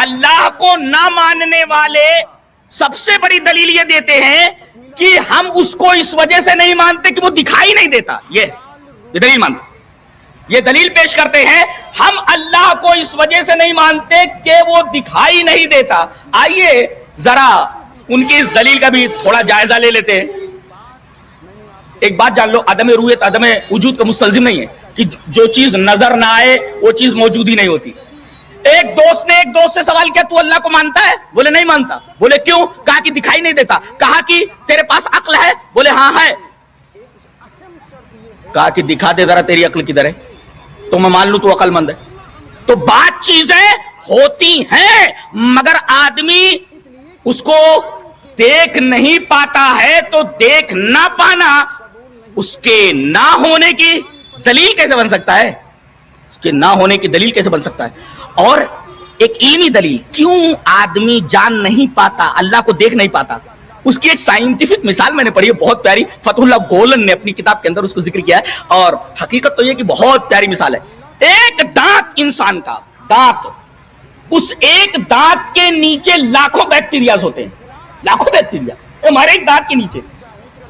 اللہ کو نہ ماننے والے سب سے بڑی دلیل یہ دیتے ہیں کہ ہم اس کو اس وجہ سے نہیں مانتے کہ وہ دکھائی نہیں دیتا. یہ دلیل مانتے, یہ دلیل پیش کرتے ہیں ہم اللہ کو اس وجہ سے نہیں مانتے کہ وہ دکھائی نہیں دیتا. آئیے ذرا ان کی اس دلیل کا بھی تھوڑا جائزہ لے لیتے ہیں. ایک بات جان لو, عدم رویت عدم وجود کا مستلزم نہیں ہے کہ جو چیز نظر نہ آئے وہ چیز موجود ہی نہیں ہوتی. ایک دوست نے ایک دوست سے سوال کیا, تو اللہ کو مانتا ہے؟ بولے نہیں مانتا. بولے کیوں؟ کہا کہ دکھائی نہیں دیتا. کہا کہ تیرے پاس عقل ہے؟ بولے ہاں ہے. کہا کہ دکھا دے ذرا تیری عقل کدھر ہے تو میں مان لوں تو عقل مند ہے. تو بات چیزیں ہوتی ہیں مگر آدمی اس کو دیکھ نہیں پاتا ہے, تو دیکھ نہ پانا اس کے نہ ہونے کی دلیل کیسے بن سکتا ہے؟ اس کے نہ ہونے کی دلیل کیسے بن سکتا ہے؟ اور ایک علمی دلیل, کیوں آدمی جان نہیں پاتا, اللہ کو دیکھ نہیں پاتا, اس کی ایک سائنٹیفک مثال میں نے پڑھی ہے بہت پیاری. فتح اللہ گولن نے اپنی کتاب کے اندر اس کو ذکر کیا ہے, اور حقیقت تو یہ کہ بہت پیاری مثال ہے. ایک دانت انسان کا دانت, اس ایک دانت کے نیچے لاکھوں بیکٹیریاز ہوتے ہیں, لاکھوں بیکٹیریا ہمارے ایک دانت کے نیچے.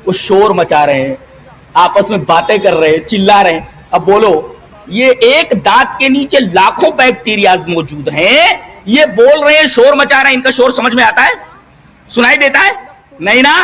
وہ شور مچا رہے ہیں, آپس میں باتیں کر رہے ہیں, چلا رہے ہیں. اب بولو, یہ ایک دانت کے نیچے لاکھوں بیکٹیریاز موجود ہیں, یہ بول رہے ہیں, شور مچا رہے ہیں, ان کا شور سمجھ میں آتا ہے؟ سنائی دیتا ہے؟ نہیں نا.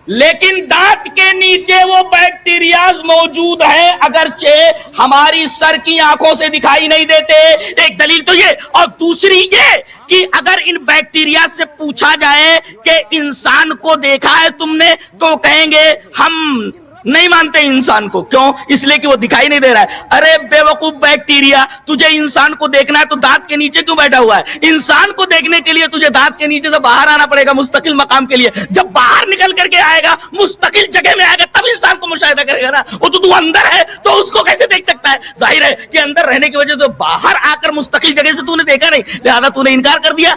لیکن دانت کے نیچے وہ بیکٹیریاز موجود ہیں اگرچہ ہماری سر کی آنکھوں سے دکھائی نہیں دیتے. ایک دلیل تو یہ, اور دوسری یہ کہ اگر ان بیکٹیریاز سے پوچھا جائے کہ انسان کو دیکھا ہے تم نے, تو کہیں گے ہم نہیں مانتے انسان کو. کیوں؟ اس لیے کہ وہ دکھائی نہیں دے رہا ہے. ارے بے وقوف بیکٹیریا, تجھے انسان کو دیکھنا ہے تو دانت کے نیچے کیوں بیٹھا ہوا ہے؟ انسان کو دیکھنے کے لیے تجھے دانت کے نیچے سے باہر آنا پڑے گا مستقل مقام کے لیے. جب باہر نکل کر کے آئے گا, مستقل جگہ میں آئے گا, تب انسان کو مشاہدہ کرے گا نا. وہ تو اندر ہے تو اس کو کیسے دیکھ سکتا ہے؟ ظاہر ہے کہ اندر رہنے کی وجہ سے باہر آ کر مستقل جگہ سے تو نے دیکھا نہیں, لہذا تو نے انکار کر دیا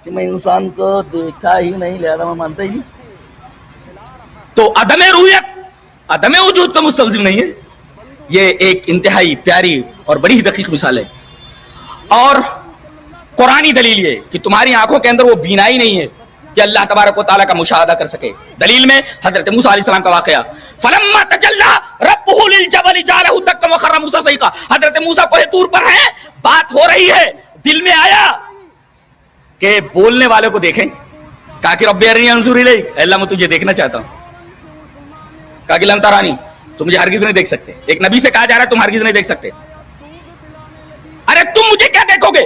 کہ میں انسان کو دیکھا ہی نہیں, لہذا میں مانتا ہی نہیں. تو عدم رویت عدم وجود کا مستلزم نہیں ہے. یہ ایک انتہائی پیاری اور بڑی دقیق مثال ہے. اور قرآنی دلیل یہ کہ تمہاری آنکھوں کے اندر وہ بینائی نہیں ہے کہ اللہ تبارک و تعالیٰ کا مشاہدہ کر سکے. دلیل میں حضرت موسیٰ علیہ السلام کا واقعہ, فلما تجلی ربہ للجبل جعلہ دکا وخر موسیٰ صعقا. حضرت موسیٰ کوہ طور پر ہیں, بات ہو رہی ہے, دل میں آیا کہ بولنے والے کو دیکھیں. کہا کہ رب ارنی انظر الیک, اللہ میں تجھے دیکھنا چاہتا ہوں. کہا کہ لن ترانی, تم مجھے ہرگز نہیں دیکھ سکتے. ایک نبی سے کہا جا رہا ہے تم ہرگز نہیں دیکھ سکتے. ارے تم مجھے کیا دیکھو گے؟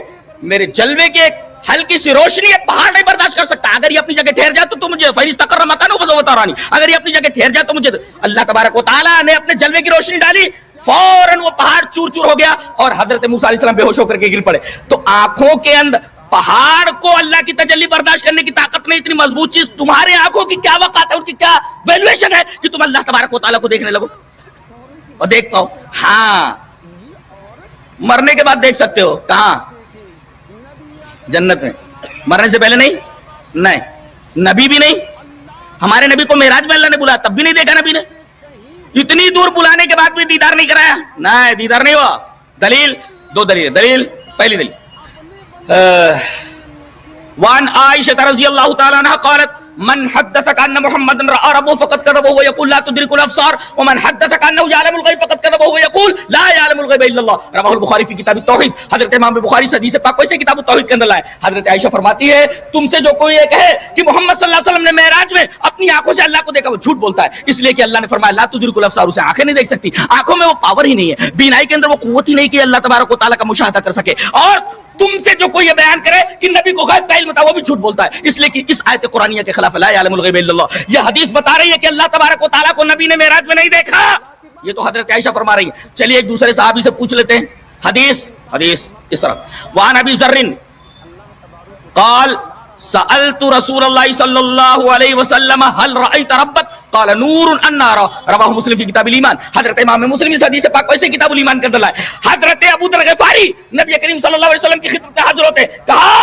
میرے جلوے کی ایک ہلکی سی روشنی ایک پہاڑ نہیں برداشت کر سکتا. اگر یہ اپنی جگہ ٹھہر جائے تو مجھے فَإِنِسْتَقَرَّ مَكَانُهُ فَسَوْفَ تَرَانِي, اگر یہ اپنی جگہ ٹھہر جائے تو مجھے. اللہ تبارک و تعالیٰ نے اپنے جلوے کی روشنی ڈالی, فوراً وہ پہاڑ چور چور ہو گیا اور حضرت موسیٰ علیہ السلام بے ہوش ہو کر کے گر پڑے. تو آنکھوں کے اندر پہاڑ کو اللہ کی تجلی برداشت کرنے کی طاقت نہیں, اتنی مضبوط چیز تمہارے آنکھوں کی کیا وقت ہے, ان کی کیا ویلیویشن ہے کہ تم اللہ تبارک و تعالیٰ کو دیکھنے لگو اور دیکھ پاؤ. ہاں, مرنے کے بعد دیکھ سکتے ہو. کہاں؟ جنت میں. مرنے سے پہلے نہیں. نہیں, نبی بھی نہیں. ہمارے نبی کو معراج میں اللہ نے بلایا, تب بھی نہیں دیکھا نبی نے. اتنی دور بلانے کے بعد بھی دیدار نہیں کرایا. نہیں, دیدار نہیں ہوا. دلیل دو دلیل. دلیل پہلی دلیل, وان عائشہ رضی اللہ تعالی عنہ قالت من حدثك ان محمد راى ربه فقد كذب وهو يقول لا تدرك الابصار ومن حدثك انه يعلم الغيب فقد كذب وهو يقول لا يعلم الغيب الا الله. رواه البخاری فی کتاب التوحید. حضرت امام بخاری حدیث پاک کو اسے کتاب التوحید کے اندر لائے. حضرت عائشہ فرماتی ہے تم سے جو کوئی یہ کہے کہ محمد صلی اللہ علیہ وسلم نے معراج میں اپنی آنکھوں سے اللہ کو دیکھا, وہ جھوٹ بولتا ہے. اس لیے کہ اللہ نے فرمایا لا تدرك الابصار, اسے آنکھیں نہیں دیکھ سکتی. آنکھوں میں وہ پاور ہی نہیں ہے, بینائی کے اندر وہ قوت ہی نہیں کہ اللہ تبارک و تعالیٰ کا مشاہدہ کر سکے. اور تم سے جو کوئی یہ بیان کرے کہ نبی کو غیب کا علم تھا, وہ بھی جھوٹ بولتا ہے. اس لیے کہ اس آیت قرآنیہ کے خلاف لا یعلم الغیب الا اللہ, یہ حدیث بتا رہی ہے کہ اللہ تبارک و تعالیٰ کو نبی نے معراج میں نہیں دیکھا. یہ تو حضرت عائشہ فرما رہی ہے. چلیے ایک دوسرے صحابی سے پوچھ لیتے ہیں. حدیث اس طرح, وعن ابی ذر قال سألت رسول اللہ صلی اللہ علیہ وسلم هل رأيت ربك قال نور النار. رواہ مسلم کی کتاب الایمان. حضرت امام مسلم اس حدیث پاک کو ایسے کتاب الایمان کے اندر لائے. حضرت ابو ذر غفاری نبی کریم صلی اللہ علیہ وسلم کی خدمت میں حاضر ہوتے, کہا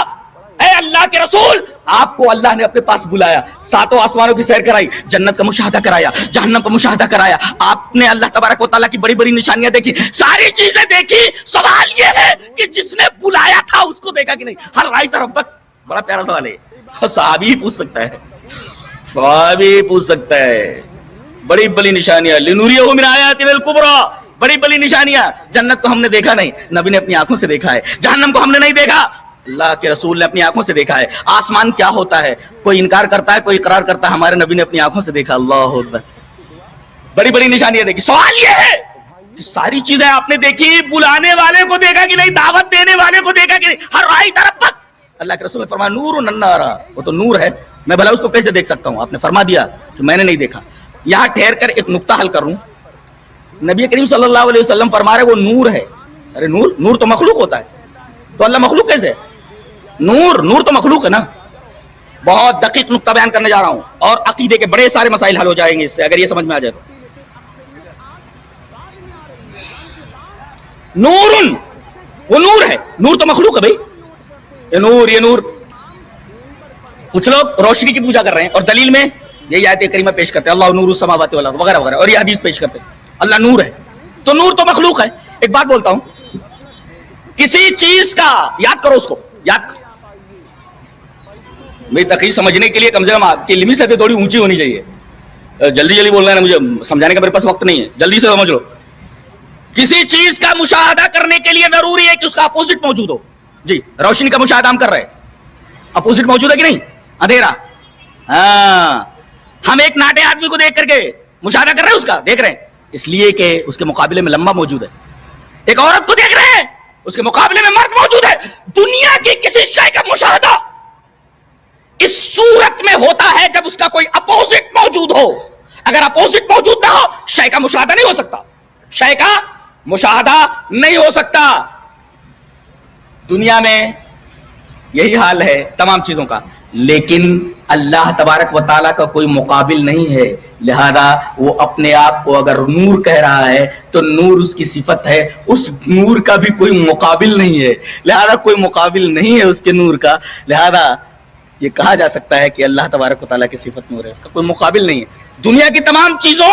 اے اللہ کے رسول آپ کو اللہ نے اپنے پاس بلایا, ساتوں آسمانوں کی سیر کرائی, جنت کا مشاہدہ کرایا, جہنم کا مشاہدہ کرایا, آپ نے اللہ تبارک و تعالیٰ کی بڑی بڑی نشانیاں دیکھی, ساری چیزیں دیکھی. سوال یہ ہے کہ جس نے بلایا تھا اس کو دیکھا کہ نہیں؟ ہر رائے ربک, بڑا پیارا سوال ہے, صحابی پوچھ سکتا ہے, صحابی پوچھ سکتا ہے. بڑی بڑی نشانیاں, لنوریہ من آیاتنا الکبریٰ, بڑی بڑی نشانیاں. جنت کو ہم نے دیکھا نہیں, نبی نے اپنی آنکھوں سے دیکھا ہے. جہنم کو ہم نے نہیں دیکھا, اللہ کے رسول نے اپنی آنکھوں سے دیکھا ہے. آسمان کیا ہوتا ہے, کوئی انکار کرتا ہے, کوئی اقرار کرتا ہے, ہمارے نبی نے اپنی آنکھوں سے دیکھا. اللہ اکبر, بڑی بڑی نشانیاں دیکھی. سوال یہ ہے کہ ساری چیزیں آپ نے دیکھی, بلانے والے کو دیکھا کہ نہیں, دعوت دینے والے کو دیکھا کہ نہیں؟ ہر رائے طرف. اللہ کے رسول نے فرمایا نور ننارا, وہ تو نور ہے, میں بھلا اس کو کیسے دیکھ سکتا ہوں؟ آپ نے فرما دیا کہ میں نے نہیں دیکھا. یہاں ٹھہر کر ایک نقطہ حل کروں. نبی کریم صلی اللہ علیہ وسلم فرما رہے وہ نور ہے. ارے نور تو مخلوق ہوتا ہے, تو اللہ مخلوق کیسے ہے؟ نور تو مخلوق ہے نا. بہت دقیق نقطہ بیان کرنے جا رہا ہوں, اور عقیدے کے بڑے سارے مسائل حل ہو جائیں گے اس سے, اگر یہ سمجھ میں آ جائے تو. وہ نور ہے, نور تو مخلوق ہے بھائی. یہ نور, کچھ لوگ روشنی کی پوجا کر رہے ہیں اور دلیل میں یہی آیت کریمہ پیش کرتے ہیں, اللہ نور السماوات والارض وغیرہ وغیرہ, اور یہ حدیث پیش کرتے ہیں اللہ نور ہے. تو نور تو مخلوق ہے. ایک بات بولتا ہوں, کسی چیز کا یاد کرو, اس کو یاد کرو. میری تقریر سمجھنے کے لیے کم سے کم آپ کی لمٹ سے تھوڑی اونچی ہونی چاہیے. جلدی بولنا ہے نا, مجھے سمجھانے کا میرے پاس وقت نہیں ہے, جلدی سے سمجھ لو. کسی چیز کا مشاہدہ کرنے کے لیے ضروری ہے کہ اس کا اپوزٹ موجود ہو. جی, روشنی کا مشاہدہ ہم کر رہے ہیں, اپوزٹ موجود ہے کہ نہیں؟ اندھیرا. ہاں, ہم ایک ناٹے آدمی کو دیکھ کر کے مشاہدہ کر رہے ہیں, اس کا دیکھ رہے ہیں, اس لیے کہ اس کے مقابلے میں لمبا موجود ہے. ایک عورت کو دیکھ رہے ہیں, اس کے مقابلے میں مرد موجود ہے. دنیا کی کسی شے کا مشاہدہ اس صورت میں ہوتا ہے جب اس کا کوئی اپوزٹ موجود ہو. اگر اپوزٹ موجود نہ ہو, شے کا مشاہدہ نہیں ہو سکتا. شے کا مشاہدہ نہیں ہو سکتا. دنیا میں یہی حال ہے تمام چیزوں کا, لیکن اللہ تبارک و تعالیٰ کا کوئی مقابل نہیں ہے. لہذا وہ اپنے آپ کو اگر نور کہہ رہا ہے تو نور اس کی صفت ہے, اس نور کا بھی کوئی مقابل نہیں ہے. لہذا کوئی مقابل نہیں ہے اس کے نور کا. لہذا یہ کہا جا سکتا ہے کہ اللہ تبارک و تعالیٰ کی صفت نور ہے, اس کا کوئی مقابل نہیں ہے. دنیا کی تمام چیزوں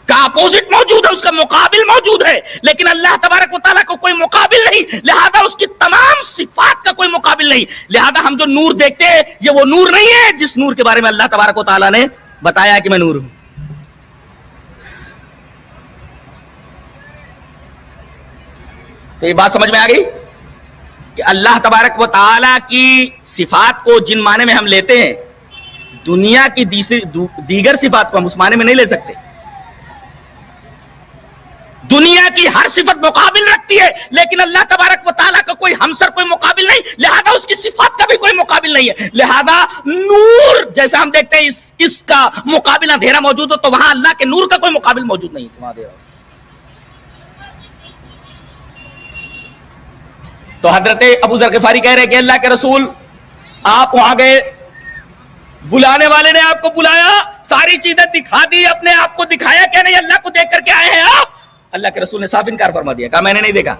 کا اپوزٹ موجود ہے, اس کا مقابل موجود ہے, لیکن اللہ تبارک و تعالیٰ کو کوئی مقابل نہیں. لہذا اس کی تمام صفات کا کوئی مقابل نہیں. لہذا ہم جو نور دیکھتے ہیں یہ وہ نور نہیں ہے جس نور کے بارے میں اللہ تبارک و تعالیٰ نے بتایا کہ میں نور ہوں. تو یہ بات سمجھ میں آ گئی کہ اللہ تبارک و تعالیٰ کی صفات کو جن معنی میں ہم لیتے ہیں, دنیا کی دیگر صفات کو ہم اس معنی میں نہیں لے سکتے. دنیا کی ہر صفت مقابل رکھتی ہے, لیکن اللہ تبارک و تعالیٰ کا کوئی ہمسر, کوئی مقابل نہیں. لہذا اس کی صفات کا بھی کوئی مقابل نہیں ہے. لہذا نور جیسا ہم دیکھتے ہیں اس کا مقابل اندھیرا موجود ہو, تو وہاں اللہ کے نور کا کوئی مقابل موجود نہیں. تو حضرت ابو ذر غفاری کہہ رہے کہ اللہ کے رسول آپ وہاں گئے, بلانے والے نے آپ کو بلایا, ساری چیزیں دکھا دی, اپنے آپ کو دکھایا کہ نہیں اللہ کو دیکھ کر کے آئے ہیں آپ؟ اللہ کے رسول نے صاف انکار فرما دیا, کہا میں نے نہیں دیکھا,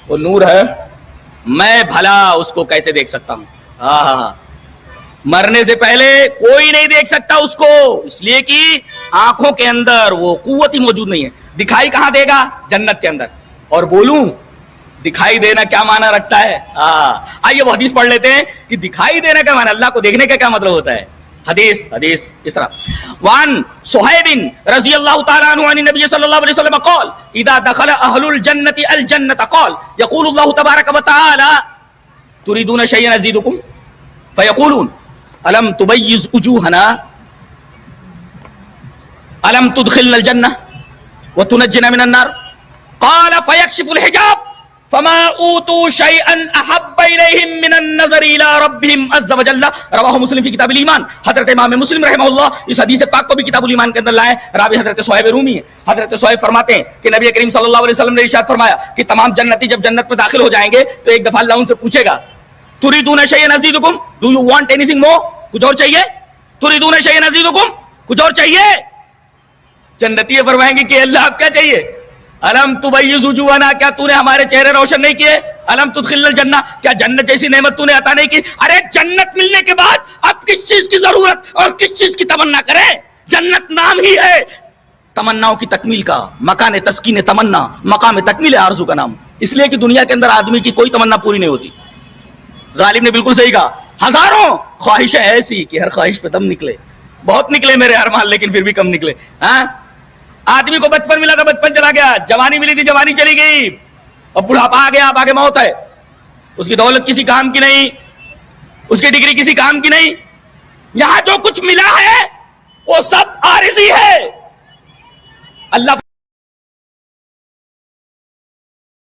وہ نور ہے, میں بھلا اس کو کیسے دیکھ سکتا ہوں. ہاں, مرنے سے پہلے کوئی نہیں دیکھ سکتا اس کو, اس لیے کہ آنکھوں کے اندر وہ قوت ہی موجود نہیں ہے. دکھائی کہاں دے گا؟ جنت کے اندر. اور بولوں دکھائی دینا کیا معنی رکھتا ہے؟ آئیے وہ حدیث پڑھ لیتے ہیں کہ دکھائی دینا کیا معنی, اللہ کو دیکھنے کا کیا مطلب ہوتا ہے. حدیث اس طرح, وان صہیب رضی اللہ تعالی عنہ عن النبی صلی اللہ علیہ وسلم قال اذا دخل اهل الجنة الجنة قال يقول الله تبارك وتعالى تريدون شيئا ازيدكم فيقولون الم تبيض وجوهنا الم تدخلنا الجنة وتنجنا من النار قال فيكشف الحجاب فما اوتوا شيئا احب اليهم من النظر الى ربهم عز وجل. رواہ مسلم فی کتاب الایمان. حضرت امام مسلم رحمہ اللہ اس حدیث پاک کو بھی کتاب الایمان کے اندر لائے. راوی حضرت صہیب رومی ہے. حضرت صہیب فرماتے ہیں کہ نبی کریم صلی اللہ علیہ وسلم نے ارشاد فرمایا کہ تمام جنتی جب جنت میں داخل ہو جائیں گے تو ایک دفعہ اللہ ان سے پوچھے گا تريدون شيئا ازيدكم, do you want anything more, کچھ اور چاہیے؟ تريدون شيئا ازيدكم, کچھ اور چاہیے؟ جنتی فرمائیں گے کہ اللہ آپ کیا چاہیے؟ الم تبیض وجوہنا, کیا تو نے ہمارے چہرے روشن نہیں کیے؟ الم تدخل الجنہ، کیا جنت جیسی نعمت تو نے عطا نہیں کی؟ ارے جنت ملنے کے بعد اب کس چیز کی ضرورت اور کس چیز کی تمنا کرے؟ جنت نام ہی ہے تمناؤں کی تکمیل کا، مکان تسکین تمنا، مقام تکمیل آرزو کا نام، اس لیے کہ دنیا کے اندر آدمی کی کوئی تمنا پوری نہیں ہوتی۔ غالب نے بالکل صحیح کہا، ہزاروں خواہشیں ایسی کہ ہر خواہش پہ دم نکلے، بہت نکلے میرے ارمان لیکن پھر بھی کم نکلے۔ ہاں، آدمی کو بچپن ملا تھا بچپن چلا گیا، جوانی ملی تھی جوانی چلی گئی، اور بڑھاپا آ گیا اب آگے موت ہے۔ اس کی دولت کسی کام کی نہیں، اس کی ڈگری کسی کام کی نہیں، یہاں جو کچھ ملا ہے وہ سب عارضی ہے۔ اللہ